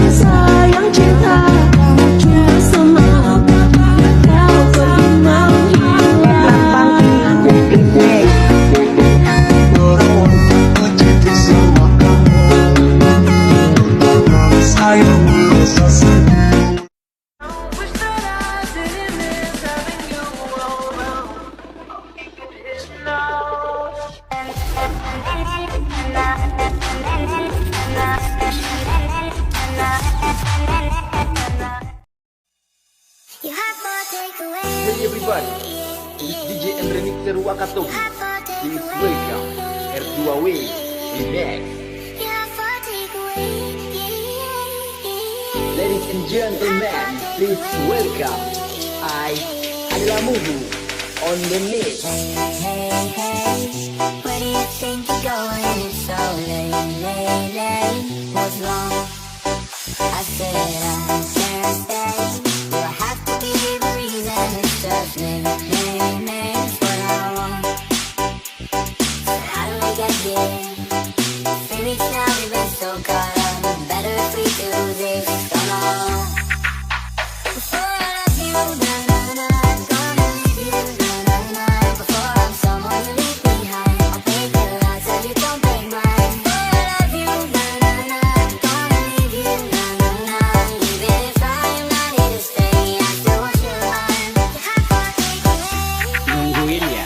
sayang cinta cuma semalam, kau pergi menghilang. Sayang Hey everybody, this DJ and remixer Wakato. Please welcome R2W Remix. Ladies and gentlemen, please welcome I adalah Muhu on the mix. Where do you think you're going? It's so late. What's wrong? I said I can't stay. Do I have to give a reason? It's just names what I want. So how do we get here? 3 weeks now we've been so caught up. Better if we do this. Come on. Before I love you, I'm gonna leave you, before I'm someone you leave behind, I'll break your heart so you don't break mine. Before I love you, I'm gonna leave you, even if I am not here to stay, I still want your mind. Nungguin ya.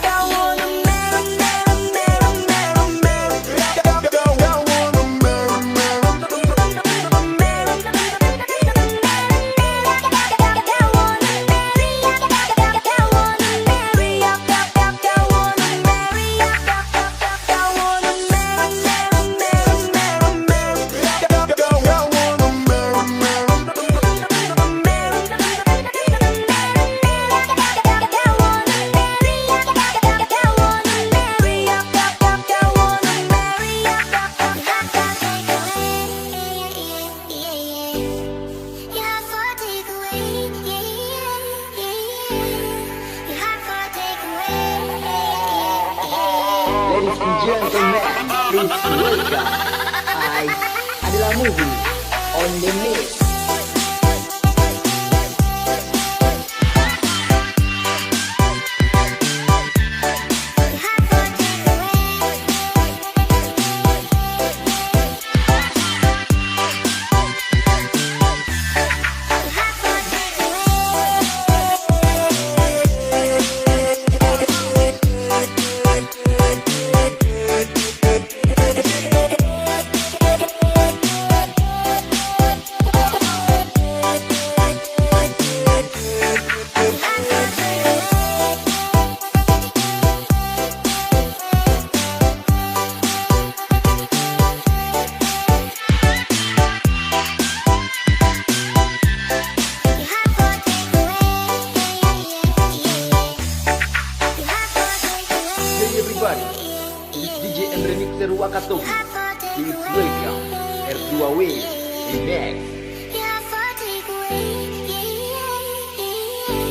Ladies and gentlemen, please welcome I adalah Muhu on the mix. Hey everybody, this DJ and remixer Wakato. Please welcome R2W Remix.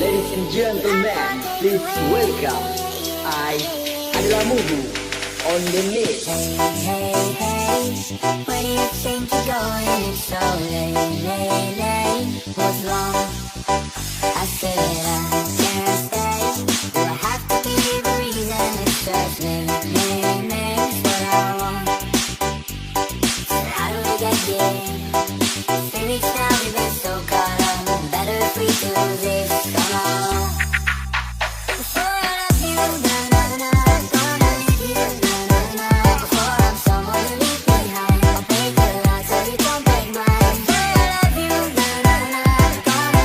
Ladies and gentlemen, please welcome I adalah Muhu on the mix. Where do you think you're going? It's so late. What's wrong? I said I can't stay. Do I have to give a reason? It's just names what I want. So how do we get here? 3 weeks now we've been so caught up. Better if we do this. Come on. Before I love you, I'm gonna leave you, before I'm someone you leave behind, I'll break your heart so you don't break mine. Before I love you, I'm gonna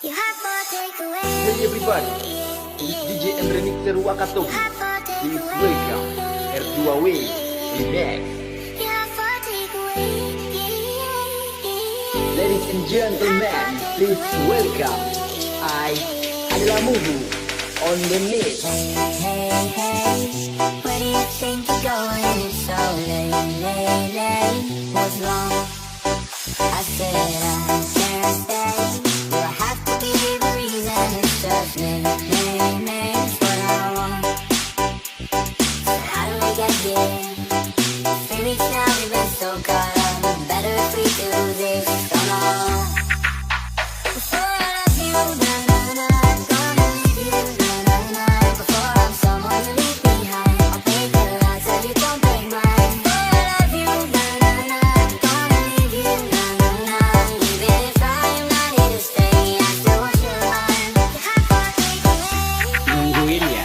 You have for takeaway. Hey everybody, this DJ and remixer Wakatobi. Please welcome R2W Remix. You have for takeaway. Ladies and gentlemen, please welcome adalah Mubu on the mix. Hey, hey, hey, where do you think you're going? It's so late. What's wrong? I said I can't stay. Do I have to give a reason? It's just names what I want. So how do we get here? 3 weeks now we've been so caught up. Better if we do this alone. Before I love you, na-na-na, gonna leave you, na-na-na. Before I'm someone you leave behind, I'll break your heart so you don't break mine. Before I love you, na-na-na, gonna leave you, na-na-na. Even if I am not here to stay, I still want your mind. You have to take away. Tungguin ya.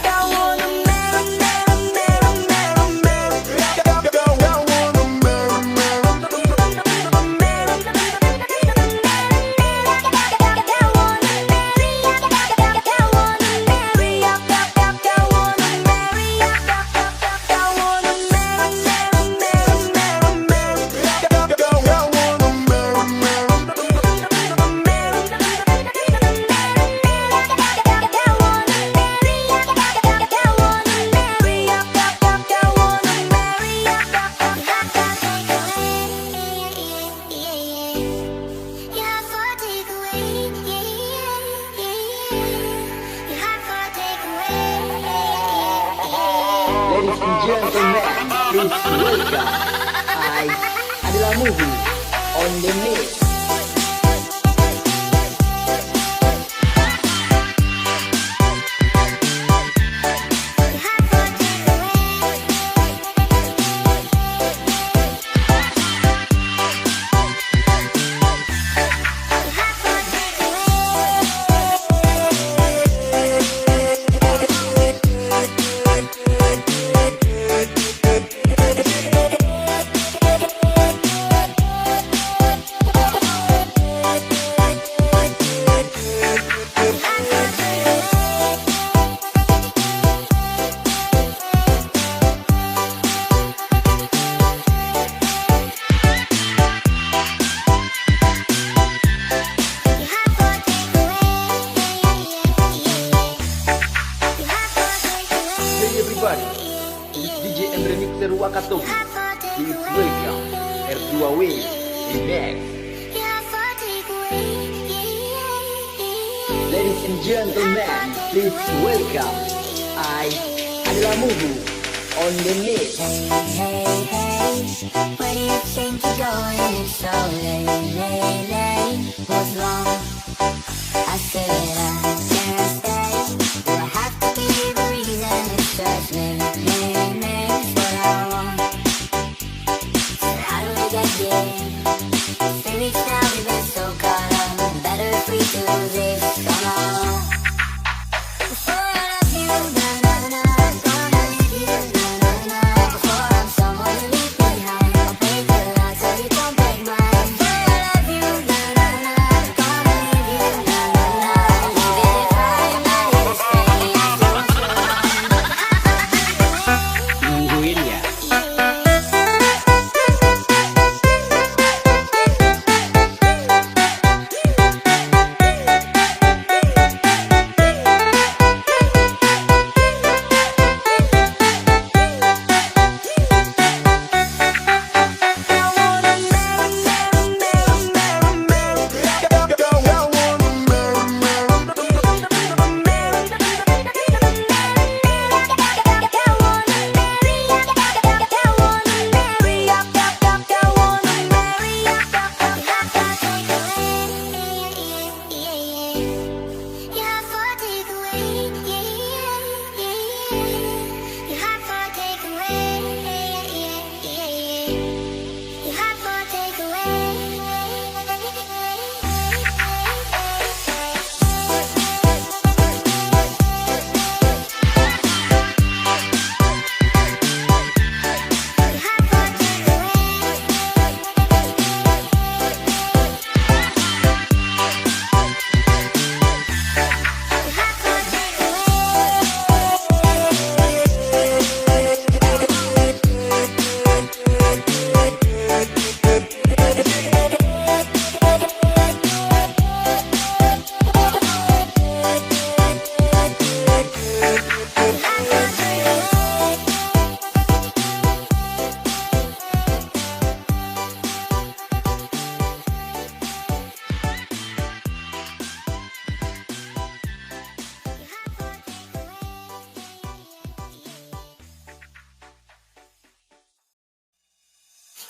Ladies and gentlemen, please welcome adalah Mubu on the mix. Hey everybody, this DJ and remixer Wakatobi. Please welcome R2W Remix. Ladies and gentlemen, please welcome adalah Mubu on the mix. Hey, hey, hey, where do you think you're going? It's so late. What's wrong? I said I can't stay. Do I have to give a reason? It's just names what I want. So how do we get here? 3 weeks now we've been so caught up. Better if we do this alone. Before I love you, na-na-na, gonna leave you, na-na-na. Before I'm someone you leave behind, I'll break your heart so you don't break mine. Before I love you, na-na-na, gonna leave you, na-na-na. Even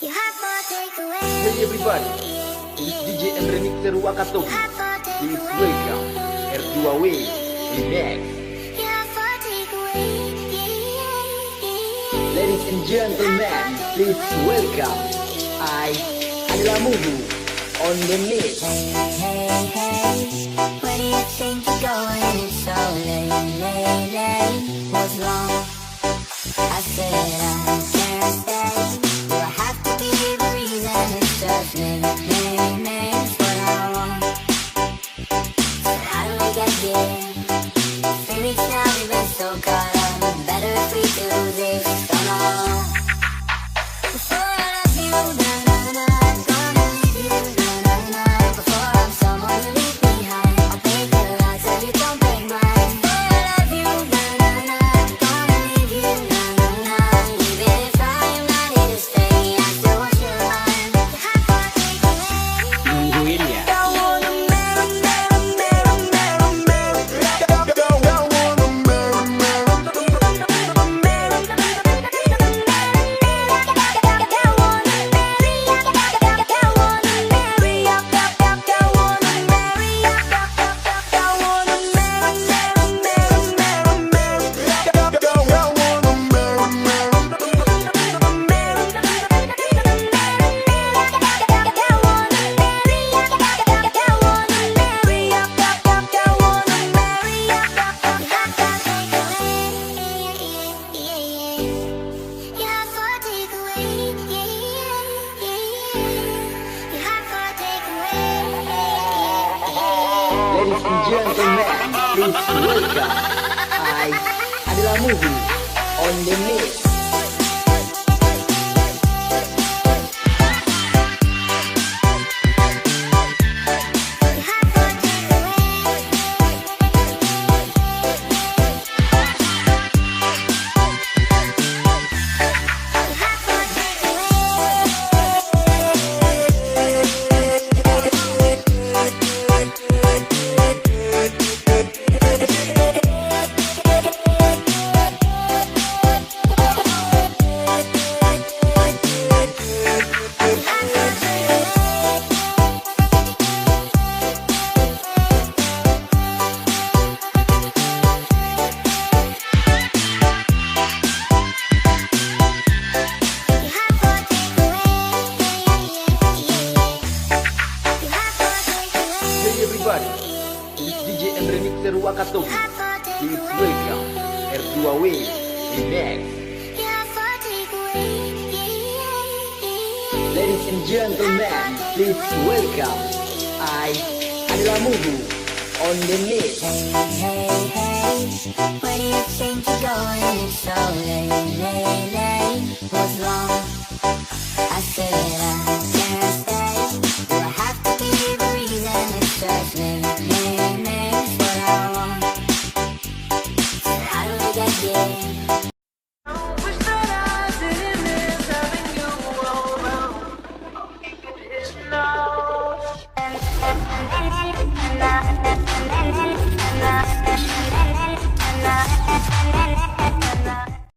You have for takeaway. Hey everybody, this DJ and remixer Wakatobi. Please welcome R2W Remix. You have for takeaway. Ladies and gentlemen, please welcome I adalah Mubu on the mix. Hey, hey, hey, where do you think you're going? It's so late. What's wrong? I said I can't stay. Do I have to give a reason? It's just names what I want. So how do we get here? 3 weeks now we've been so caught up. Better if we do this on our own. Before I love you, na-na-na, gonna leave you, na-na-na. Before I'm someone you leave behind, I'll break your heart so you don't break mine. Before I love you, na-na-na, gonna leave you, na-na-na. Even if I am not here to stay, I still want your heart. You have to take away. Nungguin ya. Ladies and gentlemen, please welcome I adalah Mubu on the mix. Hey everybody, this DJ and remixer Wakatobi. Please welcome R2W Remix. Ladies and gentlemen, please welcome I adalah Mubu on the mix. Hey, where do you think you're going? It's so late. What's wrong? I said I can't stay. Do I have to give a reason? It's just names what I want. So how do we get here?